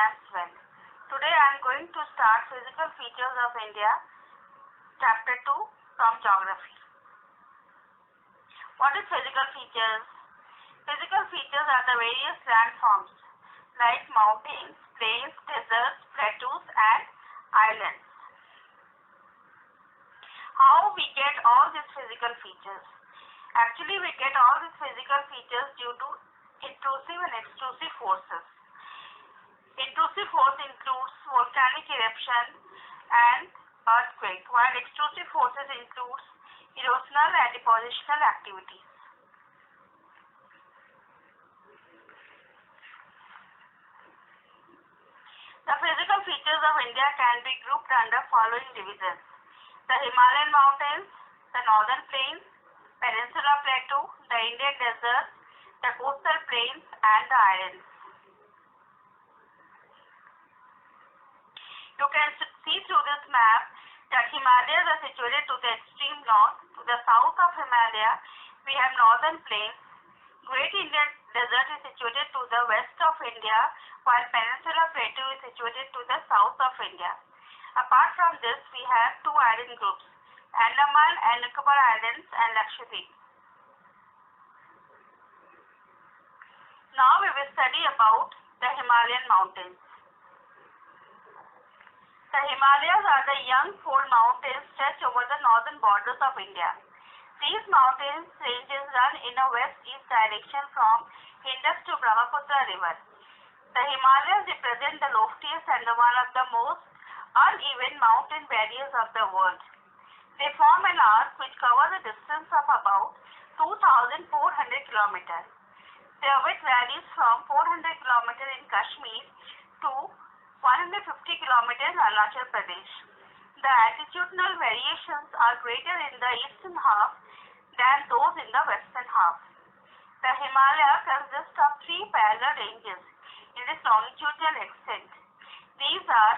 exams well. Today I am going to start Physical Features of India, Chapter 2 from Geography. What is physical features? Physical features are the various landforms like mountains, plains, deserts, plateaus and islands. How we get all these physical features? Actually, we get all these physical features due to intrusive and extrusive forces. Intrusive force includes volcanic eruption and earthquake, while extrusive forces includes erosional and depositional activities. The physical features of India can be grouped under following divisions: the Himalayan mountains, the northern plains, Peninsula Plateau, the Indian deserts, the coastal plains and the islands. You can see through this map that Himalayas are situated to the extreme north. To the south of Himalaya, we have northern plains. Great Indian Desert is situated to the west of India, while Peninsula Plateau is situated to the south of India. Apart from this, we have two island groups, Andaman and Nicobar Islands and Lakshadweep. Now we will study about the Himalayan mountains. The Himalayas are the young fold mountains stretched over the northern borders of India. These mountain ranges run in a west-east direction from Indus to Brahmaputra river. The Himalayas represent the loftiest and one of the most uneven mountain barriers of the world. They form an arc which covers a distance of about 2,400 kilometers. Their width varies from 400 kilometers in Kashmir to 150 kilometers in Arunachal Pradesh. The altitudinal variations are greater in the eastern half than those in the western half. The Himalaya consists of three parallel ranges in its longitudinal extent. These are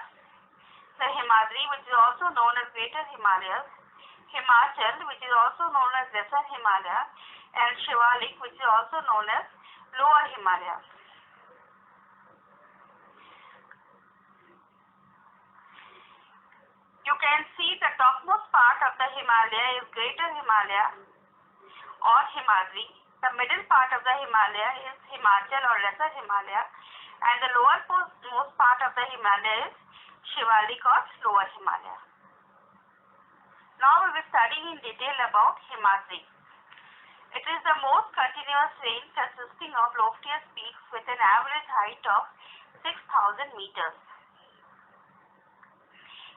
the Himadri, which is also known as Greater Himalayas, Himachal, which is also known as Lesser Himalaya, and Shivalik, which is also known as Lower Himalaya. You can see the topmost part of the Himalaya is Greater Himalaya or Himadri. The middle part of the Himalaya is Himachal or Lesser Himalaya, and the lowermost part of the Himalaya is Shivalik or Lower Himalaya. Now we will study in detail about Himadri. It is the most continuous range consisting of loftiest peaks with an average height of 6,000 meters.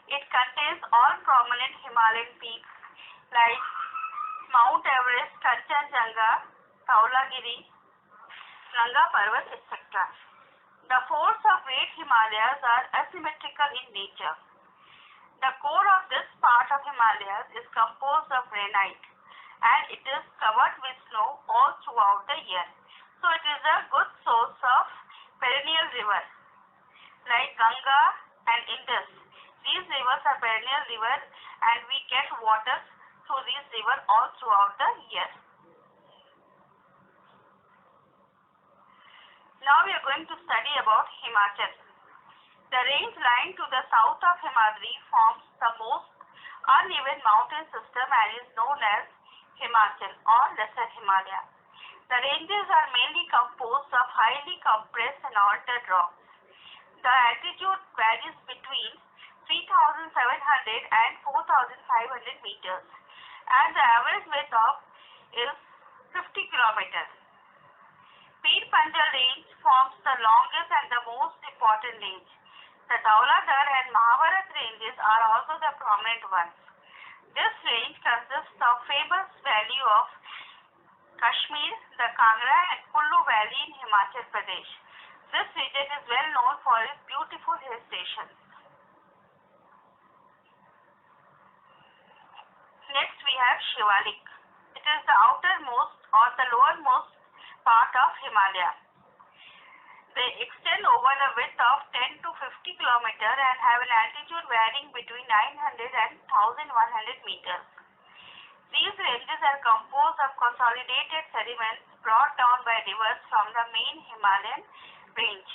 It contains all prominent Himalayan peaks like Mount Everest, Kanchenjunga, Dhaulagiri, Nanga Parvat, etc. The folds of Great Himalayas are asymmetrical in nature. The core of this part of Himalayas is composed of granite and it is covered with snow all throughout the year. So it is a good source of perennial rivers like Ganga and Indus. These rivers are perennial rivers and we get water through these rivers all throughout the year. Now we are going to study about Himachal. The range lying to the south of Himadri forms the most uneven mountain system and is known as Himachal or Lesser Himalaya. The ranges are mainly composed of highly compressed and altered rocks. The altitude varies between 3,700 and 4,500 meters and the average width of is 50 kilometers. Pir Panjal range forms the longest and the most important range. The Dhauladhar and Mahabharat ranges are also the prominent ones. This range consists of famous valley of Kashmir, the Kangra and Kullu Valley in Himachal Pradesh. This region is well known for its beautiful hill stations. Next we have Shivalik. It is the outermost or the lowermost part of Himalaya. They extend over a width of 10 to 50 kilometers and have an altitude varying between 900 and 1100 meters. These ranges are composed of consolidated sediments brought down by rivers from the main Himalayan range.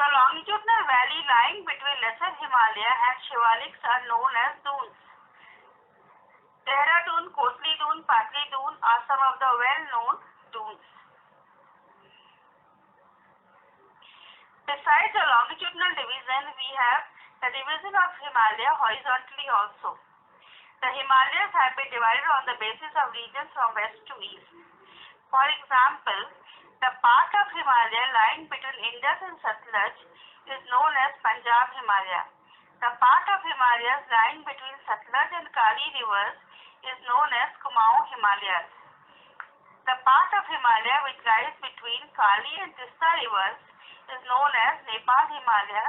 The longitudinal valley lying between Lesser Himalaya and Shivaliks are known as dunes. Dehradun, Kotli Dune, Patli Dune are some of the well-known dunes. Besides the longitudinal division, we have the division of Himalaya horizontally also. The Himalayas have been divided on the basis of regions from west to east. For example, the part of Himalaya lying between Indus and Satluj is known as Punjab Himalaya. The part of Himalayas lying between Satluj and Kali rivers is known as Kumaon Himalayas. The part of Himalaya which lies between Kali and Tista rivers is known as Nepal Himalaya,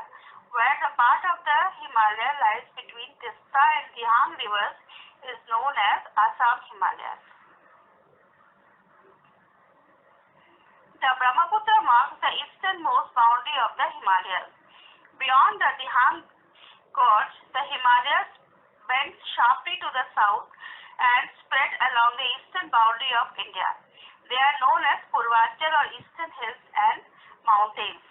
where the part of the Himalaya lies between Tista and Dihang rivers is known as Assam Himalayas. The Brahmaputra marks the easternmost boundary of the Himalayas. Beyond the Dihang gorge, the Himalayas bend sharply to the south and spread along the eastern boundary of India. They are known as Purvanchal or eastern hills and mountains.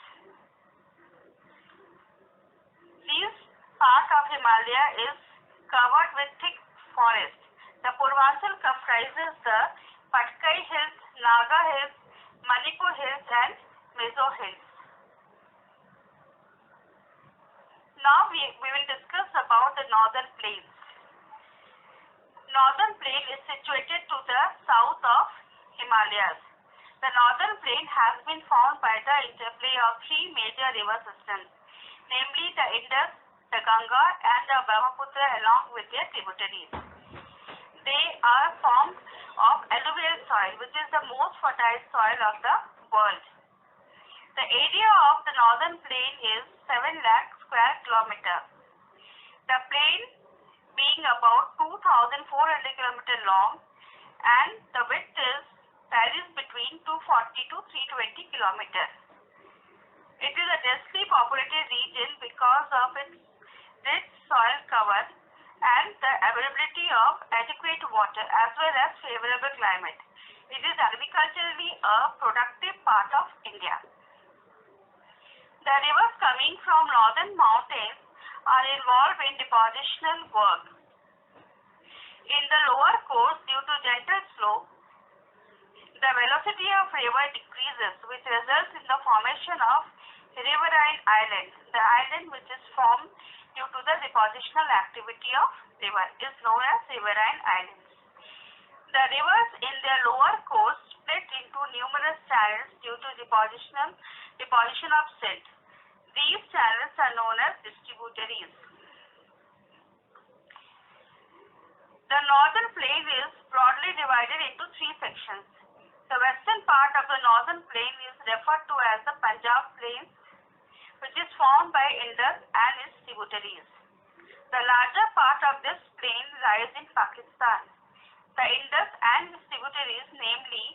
This part of Himalaya is covered with thick forest. The Purvanchal comprises the Patkai Hills, Naga Hills, Manipur Hills and Mizo Hills. Now we will discuss about the northern plains. Northern plain is situated to the south of Himalayas. The northern plain has been formed by the interplay of three major river systems, namely the Indus, the Ganga and the Brahmaputra along with their tributaries. They are formed of alluvial soil, which is the most fertile soil of the world. The area of the northern plain is 7 lakh square kilometers. The plain being about 2,400 km long and the width varies between 240 to 320 km. It is a densely populated region because of its rich soil cover and the availability of adequate water as well as favorable climate. It is agriculturally a productive part of India. The rivers coming from northern mountains are involved in depositional work. In the lower course, due to gentle slope, the velocity of river decreases, which results in the formation of riverine island. The island which is formed due to the depositional activity of river is known as riverine islands. The rivers in their lower course split into numerous channels due to deposition of silt. These channels are known as distributaries. The northern plain is broadly divided into three sections. The western part of the northern plain is referred to as the Punjab plain, which is formed by Indus and its tributaries. The larger part of this plain lies in Pakistan. The Indus and its tributaries, namely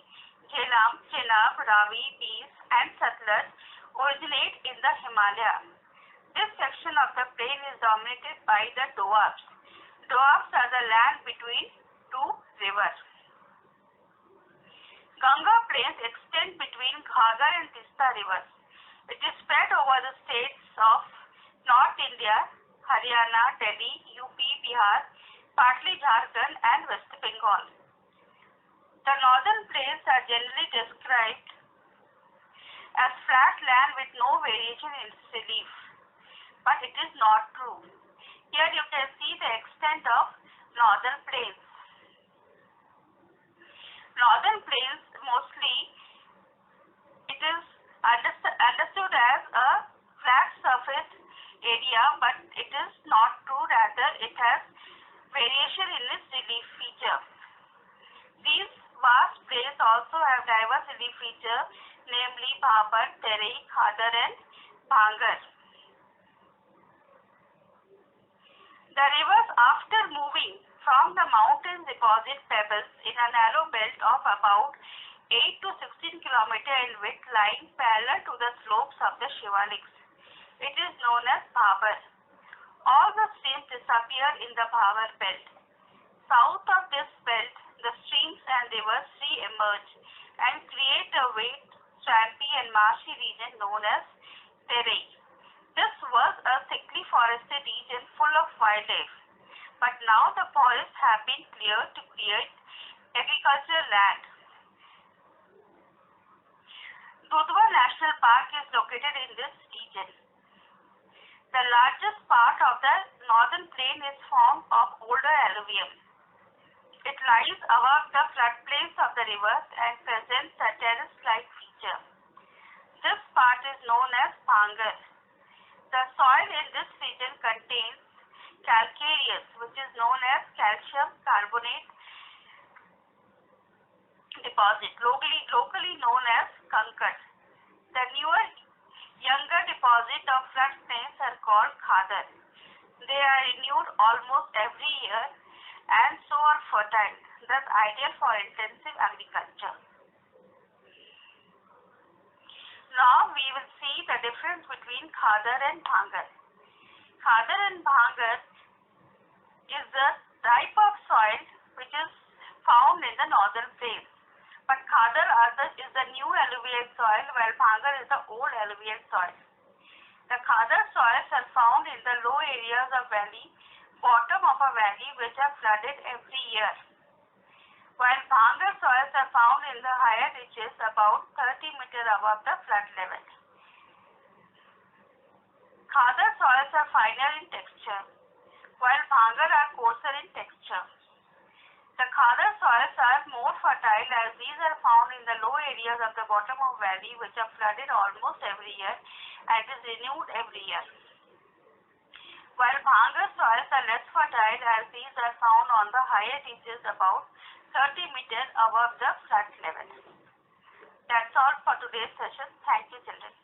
Jhelum, Chenab, Ravi, Beas and Satluj, originate in the Himalaya. This section of the plain is dominated by the Doabs. Doabs are the land between two rivers. Ganga plains extend between Ghaggar and Tista rivers. It is spread over the states of North India, Haryana, Delhi, UP, Bihar, partly Jharkhand and West Bengal. The northern plains are generally described as flat land with no variation in its relief, but it is not true. Here you can see the extent of northern plains. Northern plains mostly it is understood as a flat surface area, but it is not true. Rather, it has variation in its relief feature. These vast plains also have diverse relief features, namely Bhabar, Terai, Khadar and Bhangar. The rivers, after moving from the mountains, deposit pebbles in a narrow belt of about 8 to 16 km in width, lying parallel to the slopes of the Shivaliks. It is known as Bhabar. All the streams disappear in the Bhabar belt. South of this belt, the streams and rivers re-emerge and create a wet, swampy and marshy region known as Terai. This was a thickly forested region full of wildlife, but now the forests have been cleared to create agricultural land. Dudhwa National Park is located in this region. The largest part of the northern plain is formed of older alluvium. It lies above the floodplains of the rivers and presents a terrace-like feature. This part is known as Bhangar. The soil in this region contains calcareous, which is known as calcium carbonate deposit, locally known as Kankad. The newer, younger deposit of floodplains are called Khadar. They are renewed almost every year and so are fertile, thus ideal for intensive agriculture. Now we will see the difference between Khadar and Bhangar. Khadar and Bhangar is the type of soil which is found in the northern plains. But Khadar is the new alluvial soil, while Bhangar is the old alluvial soil. The Khadar soils are found in the low areas of valley, bottom of a valley, which are flooded every year, while Bhangar soils are found in the higher reaches about 30 meters above the flood level. Khadar soils are finer in texture, while Bhangar are coarser in texture. The Khadar soils are more fertile as these are found in the low areas of the bottom of valley, which are flooded almost every year and is renewed every year, while Bhangar soils are less fertile as these are found on the higher reaches about 30 meters above the flood level. That's all for today's session. Thank you, children.